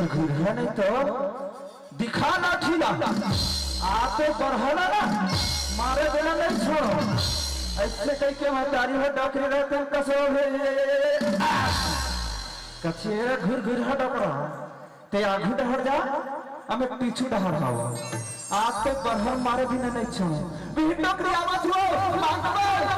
घर घर है नहीं तो दिखा ना खिला आते बढ़ला ना मारे देना नहीं छोड़ो ऐसे कह के महतारी हो डॉक्टर रहते कसो कछे घुर घुर हटपड़ा ते आगू डहर जा हमें पीछू डहर हावा आते बढ़ल मारे भी नहीं छोड़ो भी डॉक्टर आवाज हो